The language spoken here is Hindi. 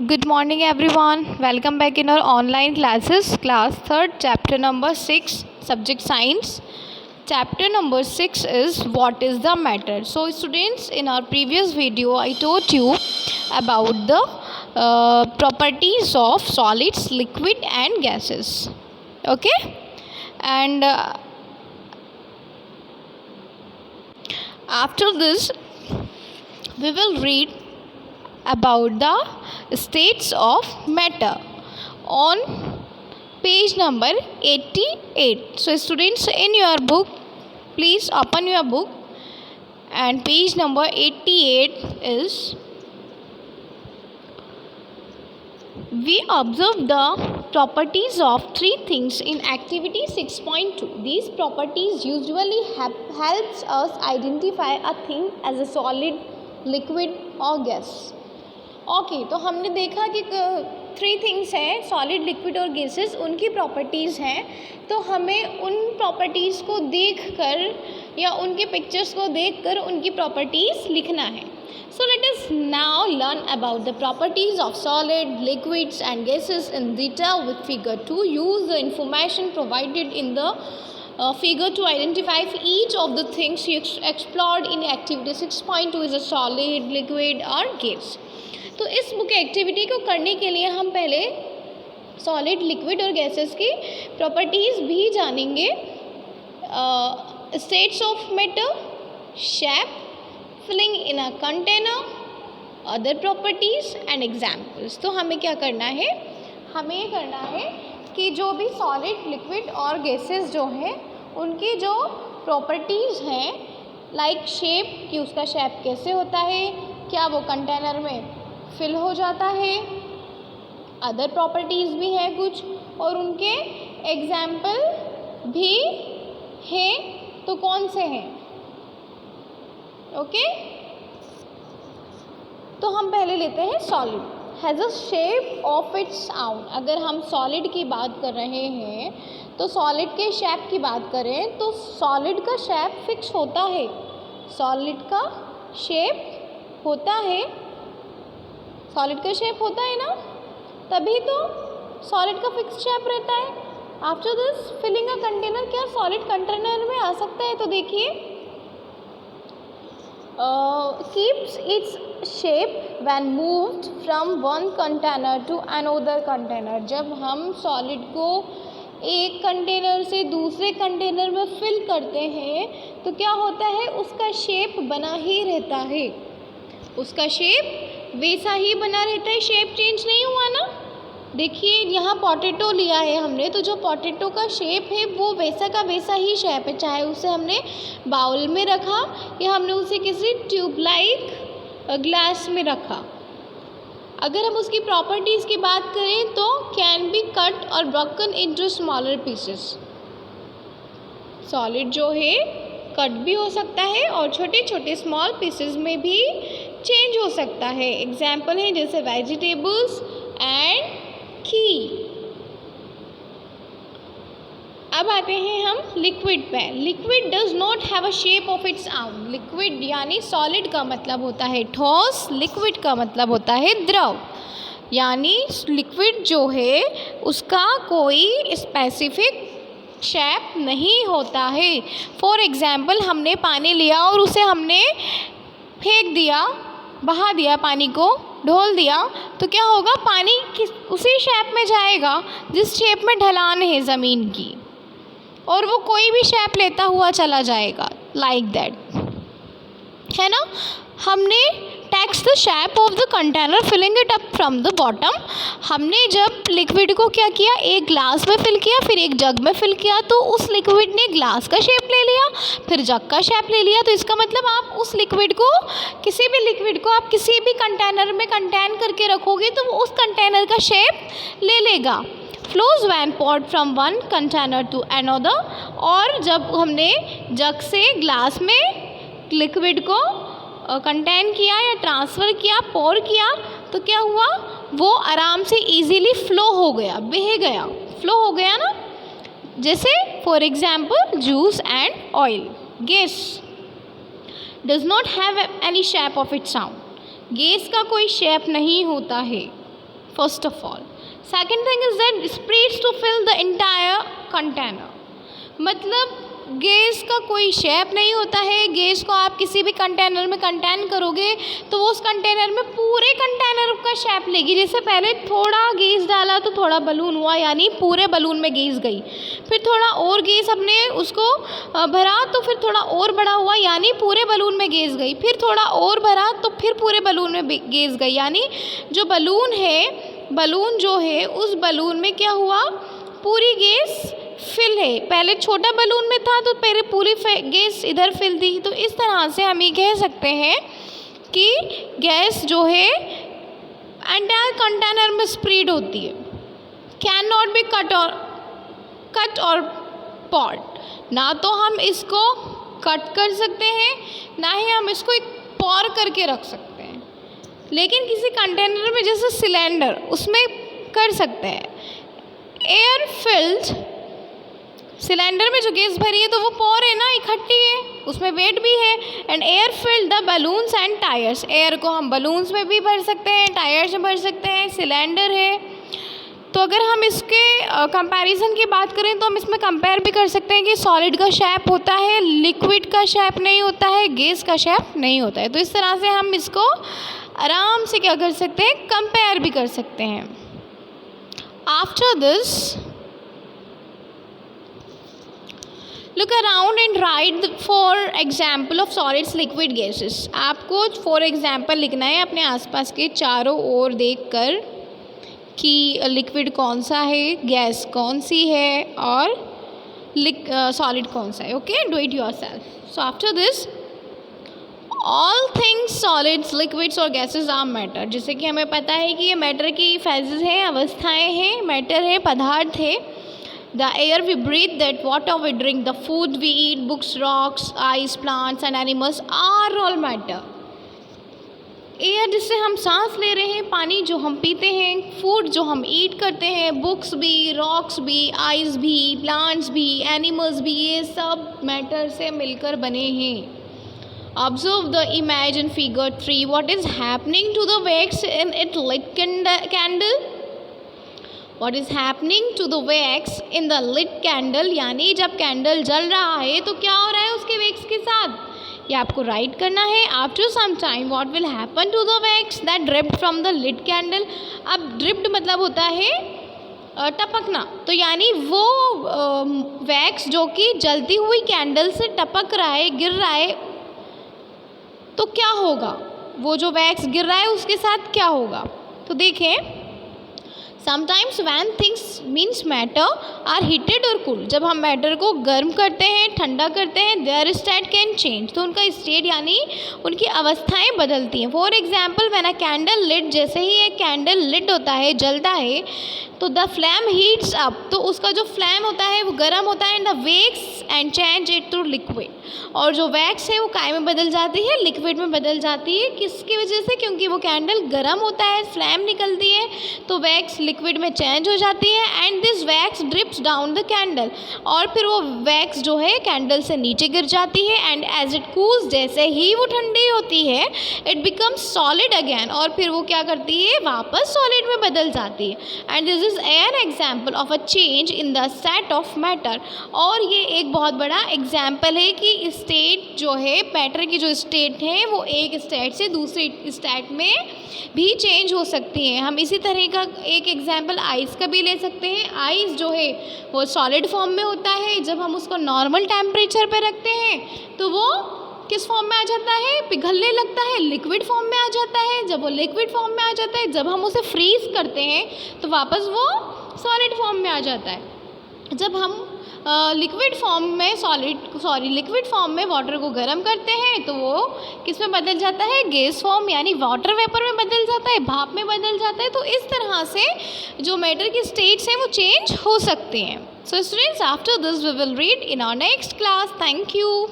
Good morning everyone. Welcome back in our online classes. Class 3rd, chapter number 6, subject science. Chapter number 6 is what is the matter. So students, in our previous video I told you about the properties of solids, liquid and gases. Okay? And after this we will read about the states of matter on page number 88. So students, in your book, please open your book, and page number 88 is, we observe the properties of three things in activity 6.2. These properties usually helps us identify a thing as a solid, liquid or gas. Okay तो हमने देखा कि थ्री थिंग्स हैं, सॉलिड, लिक्विड और गैसेस, उनकी प्रॉपर्टीज़ हैं. तो हमें उन प्रॉपर्टीज़ को देखकर या उनके पिक्चर्स को देखकर उनकी प्रॉपर्टीज़ लिखना है. So let us now learn about the properties of solid, liquids and gases in detail with figure 2. Use the information provided in the figure to identify each of the things you explored in activity 6.2 is a solid, liquid or gas. तो इस बुक एक्टिविटी को करने के लिए हम पहले सॉलिड, लिक्विड और गैसेस की प्रॉपर्टीज़ भी जानेंगे. States of matter, shape, filling in a container, other properties and examples. तो हमें क्या करना है, हमें ये करना है कि जो भी सॉलिड, लिक्विड और गैसेस जो हैं उनकी जो प्रॉपर्टीज़ हैं, लाइक शेप, कि उसका शेप कैसे होता है, क्या वो कंटेनर में फिल हो जाता है, अदर प्रॉपर्टीज़ भी हैं कुछ, और उनके एग्जाम्पल भी हैं. तो कौन से हैं? ओके, तो हम पहले लेते हैं solid. Has a shape of its आउन. अगर हम सॉलिड की बात कर रहे हैं तो सॉलिड के शेप की बात करें तो सॉलिड का शेप फिक्स होता है. सॉलिड का शेप होता है, सॉलिड का शेप होता है ना, तभी तो सॉलिड का फिक्स शेप रहता है. After this filling a container, क्या सॉलिड कंटेनर में आ सकता है? तो देखिए, keeps its shape when moved from one container to another container. जब हम सॉलिड को एक कंटेनर से दूसरे कंटेनर में फिल करते हैं तो क्या होता है, उसका शेप बना ही रहता है, उसका शेप वैसा ही बना रहता है, शेप चेंज नहीं हुआ ना. देखिए यहाँ पोटैटो लिया है हमने, तो जो पोटैटो का शेप है वो वैसा का वैसा ही शेप है, चाहे उसे हमने बाउल में रखा या हमने उसे किसी ट्यूब लाइक ग्लास में रखा. अगर हम उसकी प्रॉपर्टीज़ की बात करें तो कैन बी कट और broken into smaller pieces. Solid जो है कट भी हो सकता है और छोटे छोटे स्मॉल पीसेस में भी चेंज हो सकता है. एग्जाम्पल है जैसे वेजिटेबल्स एंड घी. अब आते हैं हम लिक्विड पे. Liquid does not have a shape of its आउन. लिक्विड यानी सॉलिड का मतलब होता है ठोस, लिक्विड का मतलब होता है द्रव. यानी लिक्विड जो है उसका कोई स्पेसिफिक शेप नहीं होता है. फॉर एग्जाम्पल, हमने पानी लिया और उसे हमने फेंक दिया, बहा दिया, पानी को ढोल दिया, तो क्या होगा, पानी उसी शेप में जाएगा जिस शेप में ढलान है ज़मीन की, और वो कोई भी शेप लेता हुआ चला जाएगा, लाइक दैट, है ना. हमने takes the shape of the container filling it up from the bottom. हमने जब लिक्विड को क्या किया, एक ग्लास में फिल किया, फिर एक जग में फिल किया, तो उस लिक्विड ने ग्लास का शेप ले लिया, फिर जग का शेप ले लिया. तो इसका मतलब आप उस लिक्विड को, किसी भी लिक्विड को आप किसी भी कंटेनर में कंटेन करके रखोगे तो वो उस कंटेनर का शेप ले लेगा. Flows when poured from one container to another. और जब हमने जग से ग्लास में लिक्विड को कंटेन किया या ट्रांसफ़र किया, पोर किया, तो क्या हुआ, वो आराम से इजीली फ़्लो हो गया, बह गया, फ़्लो हो गया ना. जैसे for example juice and oil. Gas does not have any shape of its आउन. गैस का कोई शेप नहीं होता है. first of all. Second thing is that spreads to fill the entire container. मतलब गैस का कोई शेप नहीं होता है. गैस को आप किसी भी कंटेनर में कंटेन करोगे तो वो उस कंटेनर में पूरे कंटेनर का शेप लेगी. जैसे पहले थोड़ा गैस डाला तो थोड़ा बलून हुआ, यानी पूरे बलून में गैस गई. फिर थोड़ा और गैस हमने उसको भरा तो फिर थोड़ा और बड़ा हुआ, यानी पूरे बलून में गैस गई. फिर थोड़ा और भरा तो फिर पूरे बलून में गैस गई. यानी जो बलून जो है उस बलून में क्या हुआ, पूरी गैस फिल है. पहले छोटा बलून में था तो पहले पूरी गैस इधर फिल थी. तो इस तरह से हम ये कह सकते हैं कि गैस जो है एंटायर कंटेनर में स्प्रेड होती है. कैन नॉट बी कट और पॉट. ना तो हम इसको कट कर सकते हैं, ना ही हम इसको एक पॉर करके रख सकते हैं. लेकिन किसी कंटेनर में जैसे सिलेंडर, उसमें कर सकते हैं. एयर फिल्ड, सिलेंडर में जो गैस भरी है तो वो पॉर है ना, इकट्ठी है, उसमें वेट भी है. And air filled the balloons and tyres. Air को हम बलून्स में भी भर सकते हैं, टायर्स में भर सकते हैं, सिलेंडर है. तो अगर हम इसके कंपैरिजन की बात करें तो हम इसमें कंपेयर भी कर सकते हैं कि सॉलिड का शेप होता है, लिक्विड का शेप नहीं होता है, गैस का शेप नहीं होता है. तो इस तरह से हम इसको आराम से क्या कर सकते हैं, कंपेयर भी कर सकते हैं. After this look around and right for example of solids, liquid, gases. आपको फॉर एग्जाम्पल लिखना है अपने आसपास के चारों ओर देखकर कि लिक्विड कौन सा है, गैस कौन सी है और सॉलिड कौन सा है. Okay, do it yourself. So after this all things solids, liquids और गैसेस आर मैटर. जैसे कि हमें पता है कि ये मैटर की फेजेस हैं, अवस्थाएं हैं, मैटर है, पदार्थ है. The air we breathe, that water we drink, the food we eat, books, rocks, ice, plants and animals are all matter. Air जिससे हम सांस ले रहे हैं, पानी जो हम पीते हैं, फूड जो हम ईट करते हैं, बुक्स भी, रॉक्स भी, आइस भी, प्लांट्स भी, एनिमल्स भी, ये सब मैटर से मिलकर बने हैं. Observe the image in figure 3. What is happening to the wax in its lit candle? What is happening to the wax in the lit candle? यानी जब कैंडल जल रहा है तो क्या हो रहा है उसके वैक्स के साथ, ये आपको राइट करना है. After some time what will happen to the wax that dripped from the lit candle? अब dripped मतलब होता है टपकना. तो यानी वो वैक्स जो कि जलती हुई कैंडल से टपक रहा है, गिर रहा है, तो क्या होगा, वो जो वैक्स गिर रहा है उसके साथ क्या होगा. तो देखें, sometimes when things means matter are heated और कूल. जब हम मैटर को गर्म करते हैं, ठंडा करते हैं, देयर स्टेट कैन चेंज. तो उनका स्टेट यानी उनकी अवस्थाएं बदलती हैं. For example when a candle lit, जैसे ही एक कैंडल लिट होता है, जलता है, तो द फ्लैम हीट्स अप, तो उसका जो फ्लैम होता है वो गर्म होता है. And the wax and change it to liquid, और जो वैक्स है वो काय में बदल जाती है, लिक्विड में बदल जाती है. किसकी वजह से, क्योंकि वो कैंडल गर्म होता है, फ्लैम निकलती है, तो वैक्स लिक्विड में चेंज हो जाती है. And this wax drips down the candle, और फिर वो वैक्स जो है कैंडल से नीचे गिर जाती है. एंड एज इट कूल्स, जैसे ही वो ठंडी होती है, इट बिकम्स सॉलिड अगेन, और फिर वो क्या करती है, वापस सॉलिड में बदल जाती है. And this is an example of a change in the state of matter. और ये एक बहुत बड़ा एग्जाम्पल है कि स्टेट जो है, मैटर की जो स्टेट है वो एक स्टेट से दूसरी स्टेट में भी चेंज हो सकती है. हम इसी तरह का एक एग्जाम्पल आइस का भी ले सकते हैं. आइस जो है वो सॉलिड फॉर्म में होता है. जब हम उसको नॉर्मल टेम्परेचर पे रखते हैं तो वो किस फॉर्म में आ जाता है, पिघलने लगता है, लिक्विड फॉर्म में आ जाता है. जब वो लिक्विड फॉर्म में आ जाता है, जब हम उसे फ्रीज करते हैं तो वापस वो सॉलिड फॉर्म में आ जाता है. जब हम लिक्विड फॉर्म में वाटर को गर्म करते हैं तो वो किस में बदल जाता है, गैस फॉर्म, यानी वाटर वेपर में बदल जाता है, भाप में बदल जाता है. तो इस तरह से जो मैटर की स्टेट्स हैं वो चेंज हो सकते हैं. So students, after this we will read in our next class. Thank you.